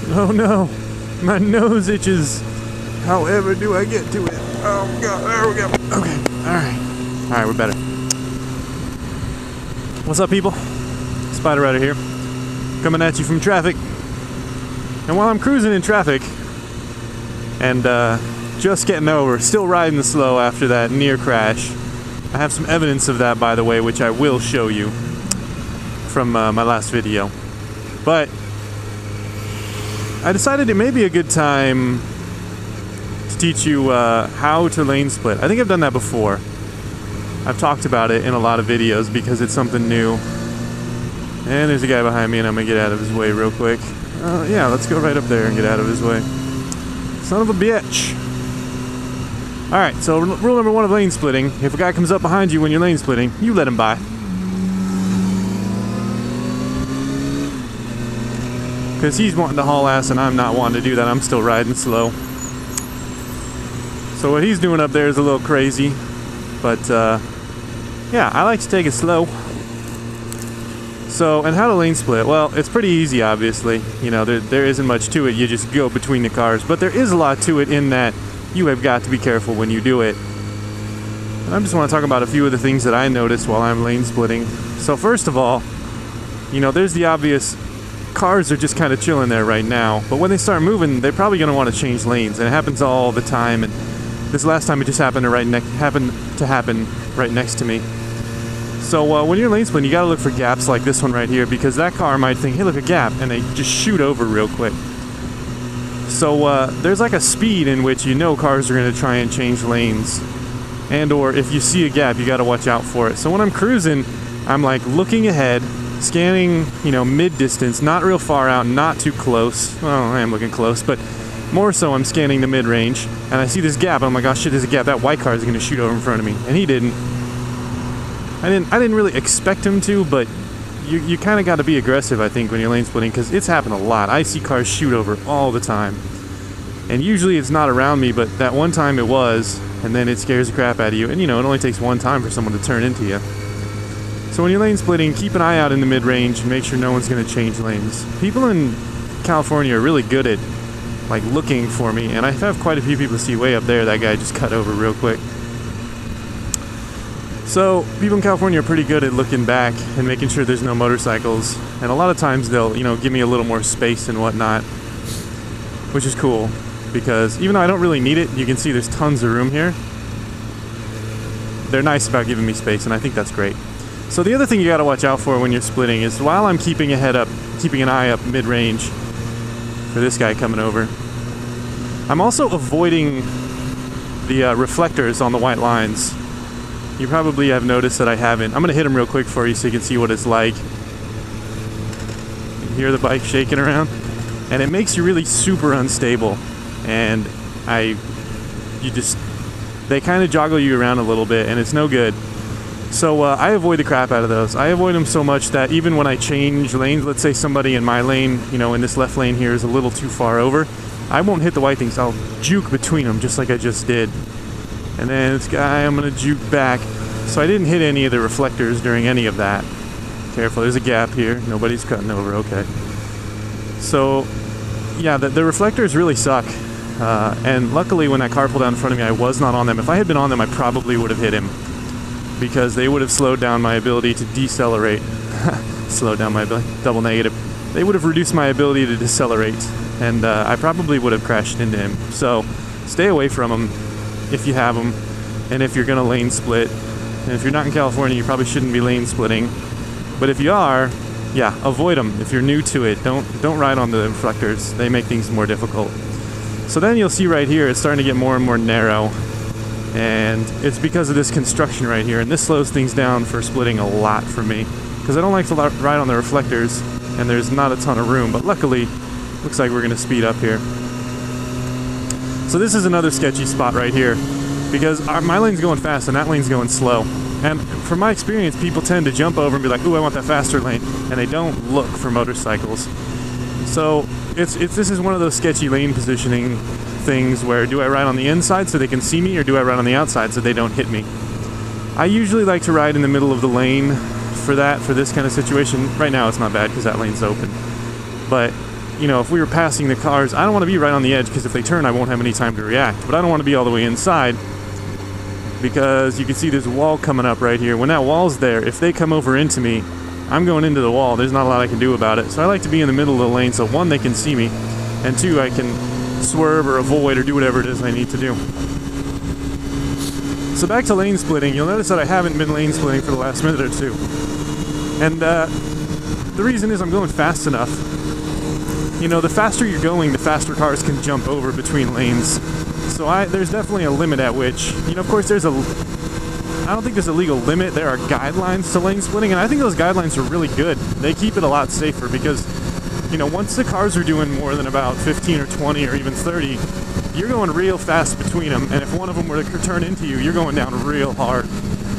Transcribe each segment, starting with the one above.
Oh no, my nose itches. However do I get to it? Oh god, there we go. Okay, alright, we're better. What's up, people? Spider Rider here, coming at you from traffic. And while I'm cruising in traffic and just getting over, still riding slow after that near crash, I have some evidence of that, by the way, which I will show you from my last video. But I decided it may be a good time to teach you how to lane split. I think I've done that before. I've talked about it in a lot of videos because it's something new. And there's a guy behind me and I'm gonna get out of his way real quick. Yeah, let's go right up there and get out of his way. Son of a bitch. Alright, so rule number 1 of lane splitting: if a guy comes up behind you when you're lane splitting, you let him by. Because he's wanting to haul ass and I'm not wanting to do that. I'm still riding slow. So what he's doing up there is a little crazy. But, yeah, I like to take it slow. So, and how to lane split? Well, it's pretty easy, obviously. You know, there isn't much to it. You just go between the cars. But there is a lot to it in that you have got to be careful when you do it. And I just want to talk about a few of the things that I noticed while I'm lane splitting. So first of all, you know, there's the obvious cars are just kind of chilling there right now. But when they start moving, they're probably going to want to change lanes. And it happens all the time. And this last time it just happened to happen right next to me. So when you're lane splitting, you got to look for gaps like this one right here, because that car might think, hey, look, a gap, and they just shoot over real quick. So there's like a speed in which you know cars are going to try and change lanes, and or if you see a gap, you got to watch out for it. So when I'm cruising, I'm like looking ahead, scanning, you know, mid-distance, not real far out, not too close. Well, I am looking close, but more so I'm scanning the mid-range, and I see this gap, and I'm like, oh shit, there's a gap. That white car is going to shoot over in front of me, and he didn't. I didn't really expect him to, but you kind of got to be aggressive, I think, when you're lane splitting, because it's happened a lot. I see cars shoot over all the time, and usually it's not around me, but that one time it was, and then it scares the crap out of you. And you know, it only takes one time for someone to turn into you. So when you're lane splitting, keep an eye out in the mid-range and make sure no one's going to change lanes. People in California are really good at like looking for me, and I have quite a few people see way up there that guy just cut over real quick. So people in California are pretty good at looking back and making sure there's no motorcycles, and a lot of times they'll, you know, give me a little more space and whatnot, which is cool, because even though I don't really need it, you can see there's tons of room here. They're nice about giving me space, and I think that's great. So the other thing you got to watch out for when you're splitting is, while I'm keeping an eye up mid-range for this guy coming over, I'm also avoiding the reflectors on the white lines. You probably have noticed that I haven't. I'm going to hit them real quick for you so you can see what it's like. You can hear the bike shaking around, and it makes you really super unstable, and they kind of joggle you around a little bit, and it's no good. So I avoid the crap out of those. I avoid them so much that even when I change lanes, let's say somebody in my lane, you know, in this left lane here is a little too far over, I won't hit the white things. I'll juke between them just like I just did. And then this guy, I'm going to juke back. So I didn't hit any of the reflectors during any of that. Careful, there's a gap here. Nobody's cutting over, okay. So, yeah, the reflectors really suck. And luckily when that car pulled out in front of me, I was not on them. If I had been on them, I probably would have hit him, because they would have slowed down my ability to decelerate. Slowed down my ability, double negative. They would have reduced my ability to decelerate, and I probably would have crashed into him. So stay away from them if you have them, and if you're gonna lane split. And if you're not in California, you probably shouldn't be lane splitting. But if you are, yeah, avoid them. If you're new to it, don't ride on the reflectors. They make things more difficult. So then you'll see right here, it's starting to get more and more narrow, and it's because of this construction right here. And this slows things down for splitting a lot for me, because I don't like to ride on the reflectors, and there's not a ton of room. But luckily, looks like we're gonna speed up here. So this is another sketchy spot right here, because my lane's going fast and that lane's going slow. And from my experience, people tend to jump over and be like, ooh, I want that faster lane, and they don't look for motorcycles. So this is one of those sketchy lane positioning things where, do I ride on the inside so they can see me, or do I ride on the outside so they don't hit me? I usually like to ride in the middle of the lane for this kind of situation. Right now it's not bad because that lane's open. But you know, if we were passing the cars, I don't want to be right on the edge because if they turn, I won't have any time to react. But I don't want to be all the way inside because you can see there's a wall coming up right here. When that wall's there, if they come over into me, I'm going into the wall. There's not a lot I can do about it. So I like to be in the middle of the lane so one, they can see me, and two, I can swerve or avoid or do whatever it is I need to do. So back to lane splitting, you'll notice that I haven't been lane splitting for the last minute or two. And the reason is I'm going fast enough. You know, the faster you're going, the faster cars can jump over between lanes. So there's definitely a limit at which, you know, of course I don't think there's a legal limit. There are guidelines to lane splitting, and I think those guidelines are really good. They keep it a lot safer because, you know, once the cars are doing more than about 15 or 20 or even 30, you're going real fast between them, and if one of them were to turn into you, you're going down real hard.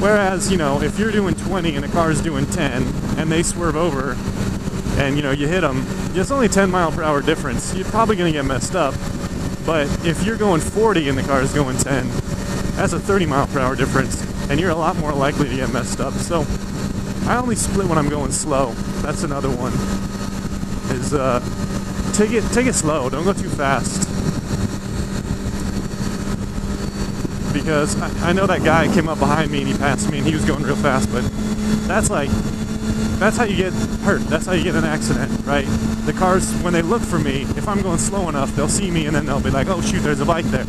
Whereas, you know, if you're doing 20 and a car's doing 10 and they swerve over and, you know, you hit them, it's only 10 mile per hour difference. You're probably going to get messed up. But if you're going 40 and the car's going 10, that's a 30 mile per hour difference, and you're a lot more likely to get messed up. So I only split when I'm going slow. That's another one. Is take it slow. Don't go too fast. Because I know that guy came up behind me and he passed me and he was going real fast, but that's how you get hurt. That's how you get an accident, right? The cars, when they look for me, if I'm going slow enough, they'll see me and then they'll be like, oh shoot, there's a bike there.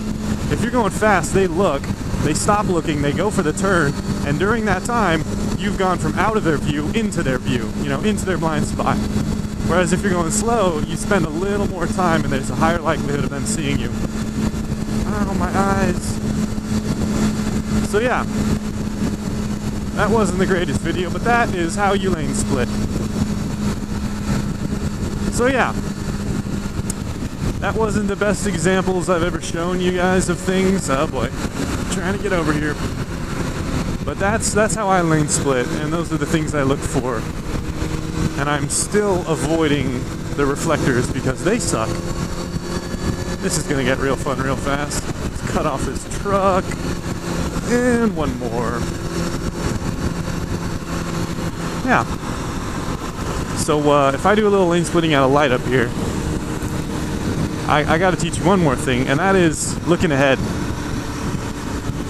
If you're going fast, they look, they stop looking, they go for the turn, and during that time, you've gone from out of their view into their view, you know, into their blind spot. Whereas if you're going slow, you spend a little more time and there's a higher likelihood of them seeing you. Oh, my eyes. So yeah, that wasn't the greatest video, but that is how you lane split. So yeah, that wasn't the best examples I've ever shown you guys of things. Oh boy, I'm trying to get over here. But that's how I lane split, and those are the things I look for. And I'm still avoiding the reflectors because they suck. This is gonna get real fun real fast. Let's cut off this truck. And one more. Yeah. So if I do a little lane splitting out of light up here, I got to teach you one more thing, and that is looking ahead.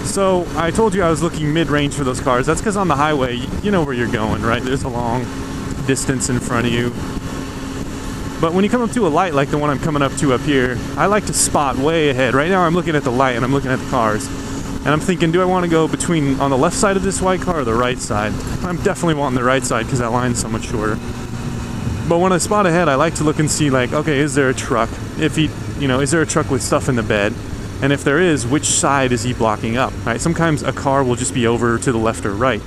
So I told you I was looking mid-range for those cars. That's because on the highway, you know where you're going, right? There's a long distance in front of you. But when you come up to a light like the one I'm coming up to up here, I like to spot way ahead. Right now I'm looking at the light and I'm looking at the cars. And I'm thinking, do I want to go between on the left side of this white car or the right side? I'm definitely wanting the right side because that line's so much shorter. But when I spot ahead, I like to look and see, like, okay, is there a truck? If he, you know, is there a truck with stuff in the bed? And if there is, which side is he blocking up, right? Sometimes a car will just be over to the left or right.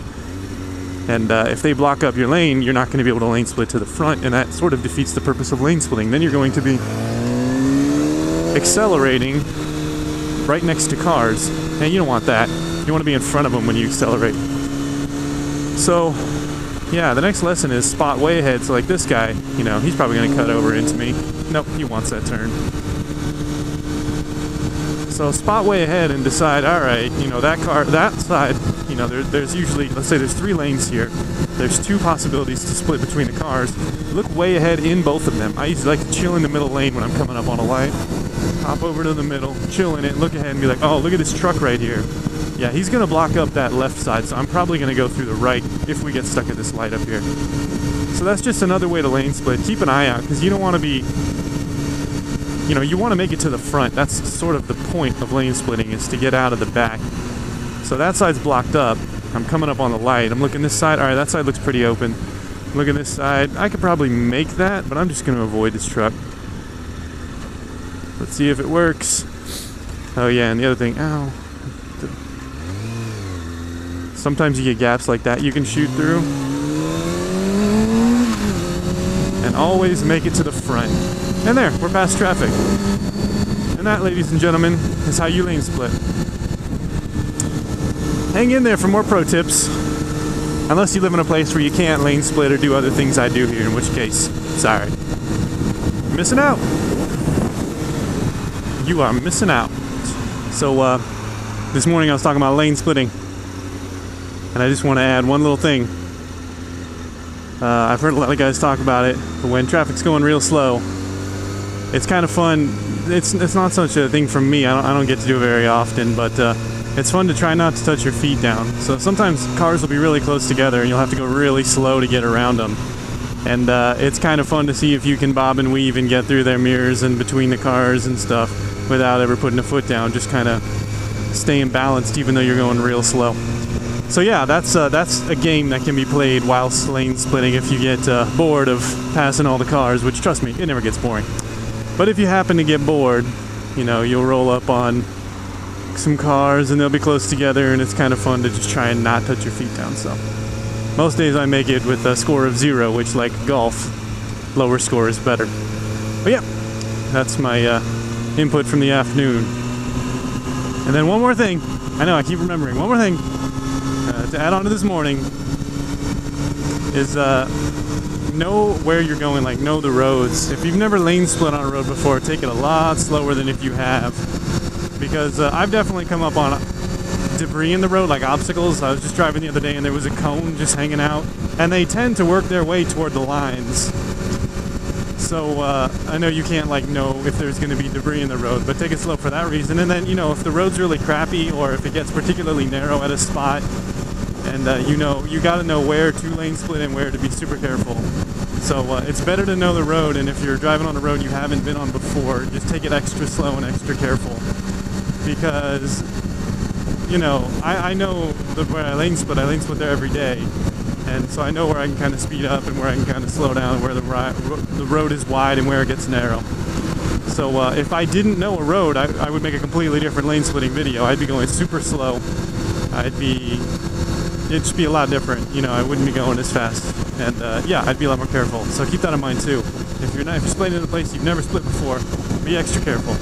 And if they block up your lane, you're not going to be able to lane split to the front, and that sort of defeats the purpose of lane splitting. Then you're going to be accelerating right next to cars, and you don't want that. You want to be in front of them when you accelerate. So, yeah, the next lesson is spot way ahead. So like this guy, you know, he's probably going to cut over into me. Nope, he wants that turn. So spot way ahead and decide, all right, you know, that car, that side, you know, there's usually, let's say there's 3 lanes here. There's 2 possibilities to split between the cars. Look way ahead in both of them. I usually like to chill in the middle lane when I'm coming up on a light. Hop over to the middle, chill in it, look ahead and be like, oh, look at this truck right here. Yeah, he's going to block up that left side, so I'm probably going to go through the right if we get stuck at this light up here. So that's just another way to lane split. Keep an eye out, because you don't want to be, you know, you want to make it to the front. That's sort of the point of lane splitting, is to get out of the back. So that side's blocked up. I'm coming up on the light. I'm looking this side. All right, that side looks pretty open. Look at this side. I could probably make that, but I'm just going to avoid this truck. Let's see if it works. Oh yeah, and the other thing, ow. Sometimes you get gaps like that you can shoot through. And always make it to the front. And there, we're past traffic. And that, ladies and gentlemen, is how you lane split. Hang in there for more pro tips. Unless you live in a place where you can't lane split or do other things I do here, in which case, sorry. You're missing out. You are missing out. So, this morning I was talking about lane splitting. And I just want to add one little thing. I've heard a lot of guys talk about it, but when traffic's going real slow, it's kind of fun. It's not such a thing for me. I don't get to do it very often, but it's fun to try not to touch your feet down. So sometimes cars will be really close together and you'll have to go really slow to get around them. And it's kind of fun to see if you can bob and weave and get through their mirrors and between the cars and stuff without ever putting a foot down, just kind of staying balanced even though you're going real slow. So yeah, that's a game that can be played whilst lane splitting if you get bored of passing all the cars, which, trust me, it never gets boring. But if you happen to get bored, you know, you'll roll up on some cars and they'll be close together, and it's kind of fun to just try and not touch your feet down. So most days I make it with a score of 0, which, like golf, lower score is better. But yeah, that's my input from the afternoon. And then one more thing, I know I keep remembering, one more thing to add on to this morning is know where you're going, like know the roads. If you've never lane split on a road before, take it a lot slower than if you have, because I've definitely come up on debris in the road, like obstacles. I was just driving the other day and there was a cone just hanging out, and they tend to work their way toward the lines. So I know you can't like know if there's going to be debris in the road, but take it slow for that reason. And then, you know, if the road's really crappy or if it gets particularly narrow at a spot, and you got to know where to lane split and where to be super careful. So it's better to know the road, and if you're driving on a road you haven't been on before, just take it extra slow and extra careful, because you know, I know where I lane split there every day, and so I know where I can kind of speed up and where I can kind of slow down, where the road is wide and where it gets narrow. So if I didn't know a road, I would make a completely different lane splitting video. I'd be going super slow. It'd just be a lot different. You know, I wouldn't be going as fast, and yeah, I'd be a lot more careful. So keep that in mind too. If you're splitting in a place you've never split before, be extra careful.